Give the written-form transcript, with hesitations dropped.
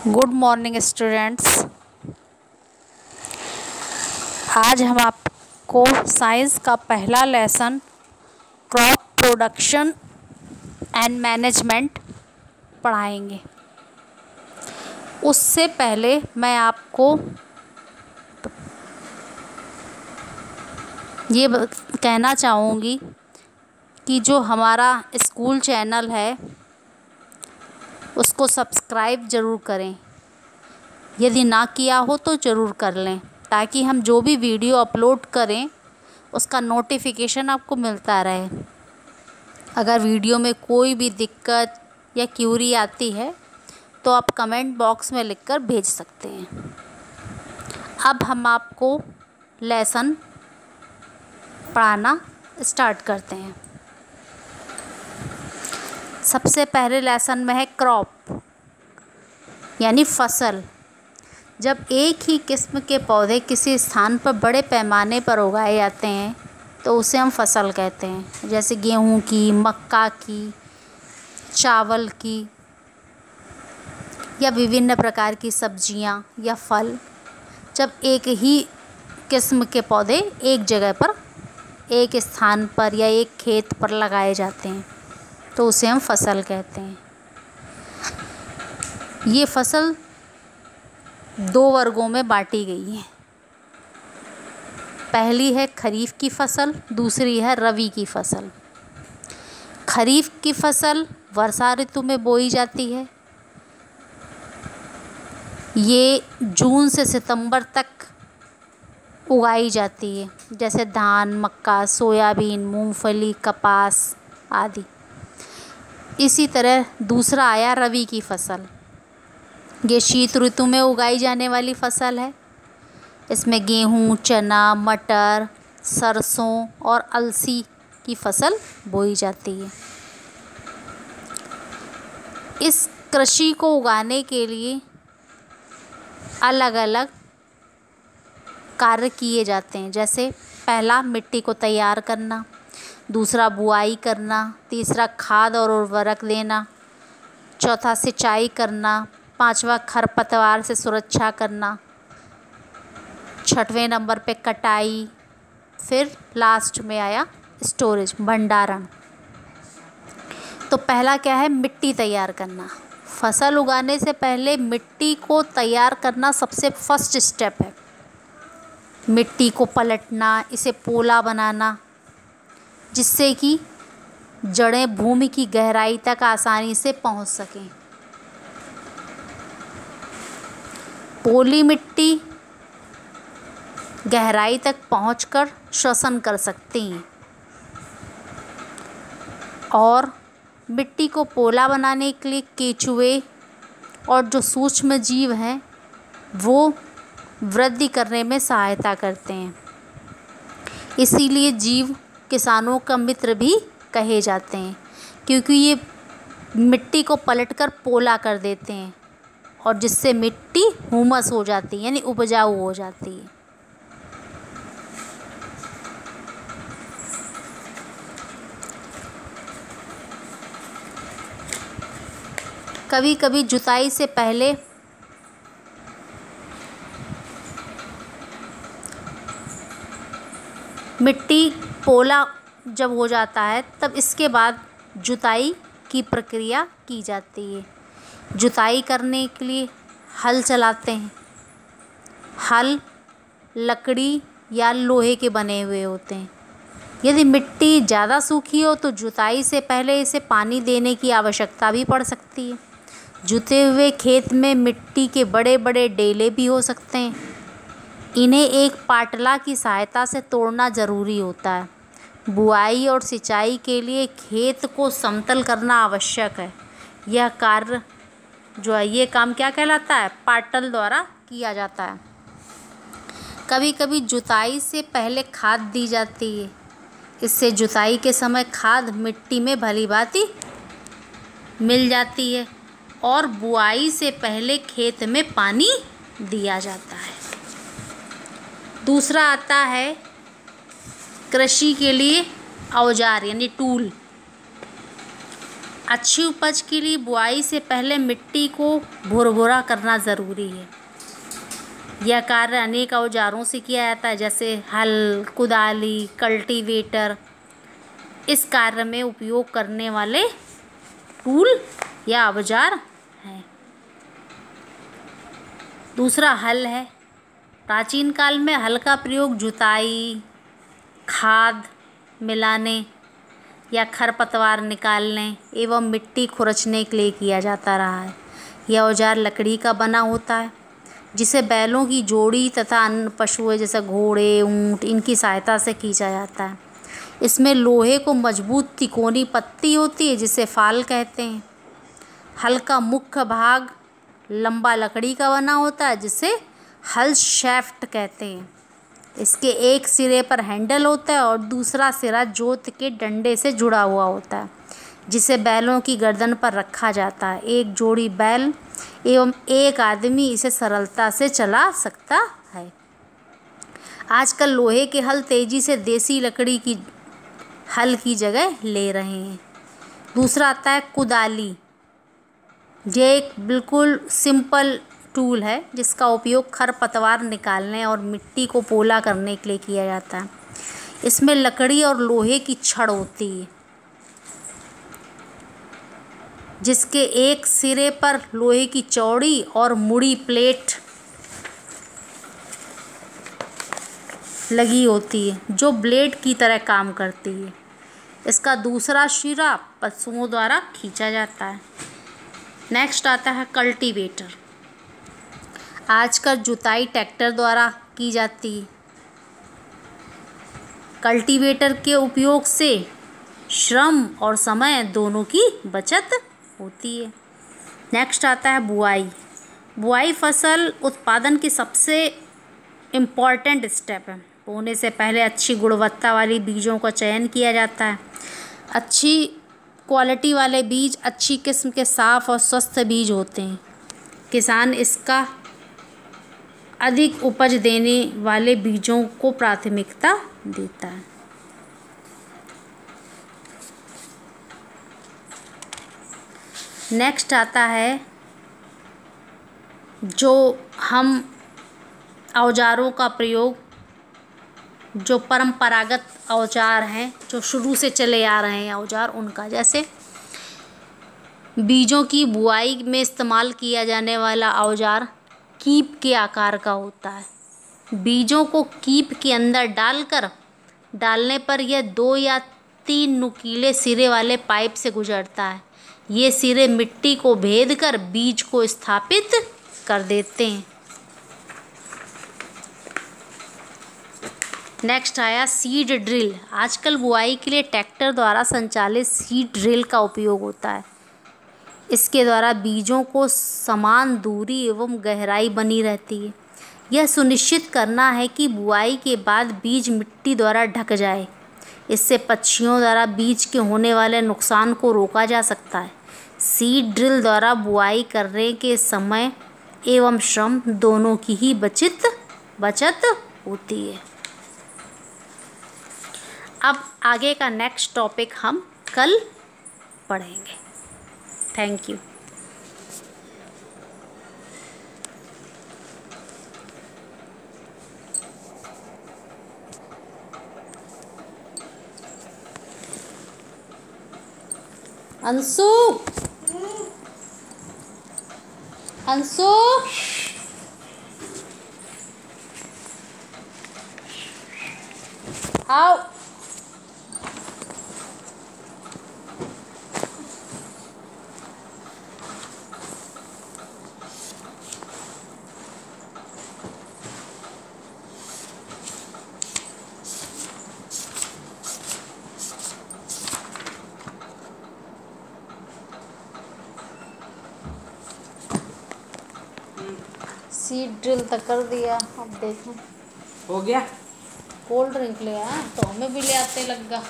Good morning students. आज हम आपको साइंस का पहला lesson crop production and management पढ़ाएंगे। उससे पहले मैं आपको ये कहना चाहूँगी कि जो हमारा स्कूल चैनल है उसको सब्सक्राइब ज़रूर करें। यदि ना किया हो तो ज़रूर कर लें, ताकि हम जो भी वीडियो अपलोड करें उसका नोटिफिकेशन आपको मिलता रहे। अगर वीडियो में कोई भी दिक्कत या क्यूरी आती है तो आप कमेंट बॉक्स में लिखकर भेज सकते हैं। अब हम आपको लेसन पढ़ाना स्टार्ट करते हैं। सबसे पहले लेसन में है क्रॉप यानी फसल। जब एक ही किस्म के पौधे किसी स्थान पर बड़े पैमाने पर उगाए जाते हैं तो उसे हम फसल कहते हैं। जैसे गेहूं की, मक्का की, चावल की या विभिन्न प्रकार की सब्जियां या फल। जब एक ही किस्म के पौधे एक जगह पर, एक स्थान पर या एक खेत पर लगाए जाते हैं तो उसे हम फसल कहते हैं। ये फसल दो वर्गों में बांटी गई है। पहली है खरीफ की फसल, दूसरी है रबी की फसल। खरीफ की फसल वर्षा ऋतु में बोई जाती है। ये जून से सितंबर तक उगाई जाती है, जैसे धान, मक्का, सोयाबीन, मूंगफली, कपास आदि। इसी तरह दूसरा आया रबी की फसल। ये शीत ऋतु में उगाई जाने वाली फसल है। इसमें गेहूँ, चना, मटर, सरसों और अलसी की फसल बोई जाती है। इस कृषि को उगाने के लिए अलग अलग कार्य किए जाते हैं। जैसे पहला मिट्टी को तैयार करना, दूसरा बुआई करना, तीसरा खाद और उर्वरक देना, चौथा सिंचाई करना, पांचवा खरपतवार से सुरक्षा करना, छठवें नंबर पे कटाई, फिर लास्ट में आया स्टोरेज, भंडारण। तो पहला क्या है? मिट्टी तैयार करना। फसल उगाने से पहले मिट्टी को तैयार करना सबसे फर्स्ट स्टेप है। मिट्टी को पलटना, इसे पोला बनाना, जिससे कि जड़ें भूमि की गहराई तक आसानी से पहुंच सकें। पोली मिट्टी गहराई तक पहुंचकर श्वसन कर सकती हैं और मिट्टी को पोला बनाने के लिए केचुए और जो सूक्ष्म जीव हैं वो वृद्धि करने में सहायता करते हैं। इसीलिए जीव किसानों का मित्र भी कहे जाते हैं, क्योंकि ये मिट्टी को पलटकर पोला कर देते हैं और जिससे मिट्टी हुमस हो जाती है, यानी उपजाऊ हो जाती है। कभी कभी जुताई से पहले मिट्टी पोला जब हो जाता है तब इसके बाद जुताई की प्रक्रिया की जाती है। जुताई करने के लिए हल चलाते हैं। हल लकड़ी या लोहे के बने हुए होते हैं। यदि मिट्टी ज़्यादा सूखी हो तो जुताई से पहले इसे पानी देने की आवश्यकता भी पड़ सकती है। जुते हुए खेत में मिट्टी के बड़े बड़े डेले भी हो सकते हैं। इन्हें एक पाटला की सहायता से तोड़ना ज़रूरी होता है। बुआई और सिंचाई के लिए खेत को समतल करना आवश्यक है। यह कार्य जो है, ये काम क्या कहलाता है? पाटल द्वारा किया जाता है। कभी कभी जुताई से पहले खाद दी जाती है। इससे जुताई के समय खाद मिट्टी में भलीभांति मिल जाती है और बुआई से पहले खेत में पानी दिया जाता है। दूसरा आता है कृषि के लिए औजार यानी टूल। अच्छी उपज के लिए बुआई से पहले मिट्टी को भुरभुरा करना ज़रूरी है। यह कार्य अनेक औजारों से किया जाता है, जैसे हल, कुदाली, कल्टीवेटर। इस कार्य में उपयोग करने वाले टूल या औजार हैं। दूसरा हल है। प्राचीन काल में हल का प्रयोग जुताई, खाद मिलाने या खरपतवार निकालने एवं मिट्टी खुरचने के लिए किया जाता रहा है। यह औजार लकड़ी का बना होता है, जिसे बैलों की जोड़ी तथा अन्य पशुओं जैसे घोड़े, ऊंट इनकी सहायता से खींचा जाता है। इसमें लोहे को मजबूत तिकोनी पत्ती होती है, जिसे फाल कहते हैं। हल का मुख्य भाग लंबा लकड़ी का बना होता है, जिसे हल शैफ्ट कहते हैं। इसके एक सिरे पर हैंडल होता है और दूसरा सिरा जोत के डंडे से जुड़ा हुआ होता है, जिसे बैलों की गर्दन पर रखा जाता है। एक जोड़ी बैल एवं एक आदमी इसे सरलता से चला सकता है। आजकल लोहे के हल तेजी से देसी लकड़ी की हल की जगह ले रहे हैं। दूसरा आता है कुदाली। ये एक बिल्कुल सिंपल टूल है, जिसका उपयोग खरपतवार निकालने और मिट्टी को पोला करने के लिए किया जाता है। इसमें लकड़ी और लोहे की छड़ होती है, जिसके एक सिरे पर लोहे की चौड़ी और मुड़ी प्लेट लगी होती है, जो ब्लेड की तरह काम करती है। इसका दूसरा सिरा पशुओं द्वारा खींचा जाता है। नेक्स्ट आता है कल्टीवेटर। आजकल जुताई ट्रैक्टर द्वारा की जाती है। कल्टीवेटर के उपयोग से श्रम और समय दोनों की बचत होती है। नेक्स्ट आता है बुआई। बुआई फसल उत्पादन की सबसे इम्पॉर्टेंट स्टेप है। बोने से पहले अच्छी गुणवत्ता वाली बीजों का चयन किया जाता है। अच्छी क्वालिटी वाले बीज अच्छी किस्म के साफ और स्वस्थ बीज होते हैं। किसान इसका अधिक उपज देने वाले बीजों को प्राथमिकता देता है। नेक्स्ट आता है जो हम औजारों का प्रयोग, जो परंपरागत औजार हैं, जो शुरू से चले आ रहे हैं औजार, उनका, जैसे बीजों की बुआई में इस्तेमाल किया जाने वाला औजार कीप के आकार का होता है। बीजों को कीप के अंदर डालने पर यह 2 या 3 नुकीले सिरे वाले पाइप से गुजरता है। ये सिरे मिट्टी को भेद कर बीज को स्थापित कर देते हैं। नेक्स्ट आया सीड ड्रिल। आजकल बुआई के लिए ट्रैक्टर द्वारा संचालित सीड ड्रिल का उपयोग होता है। इसके द्वारा बीजों को समान दूरी एवं गहराई बनी रहती है। यह सुनिश्चित करना है कि बुआई के बाद बीज मिट्टी द्वारा ढक जाए। इससे पक्षियों द्वारा बीज के होने वाले नुकसान को रोका जा सकता है। सीड ड्रिल द्वारा बुआई करने के समय एवं श्रम दोनों की ही बचत होती है। अब आगे का नेक्स्ट टॉपिक हम कल पढ़ेंगे। Thank you. अंशु, अंशु, आओ। सीड ड्रिल तक कर दिया। अब देखो हो गया। कोल्ड ड्रिंक ले आया तो हमें भी ले आते लग गया।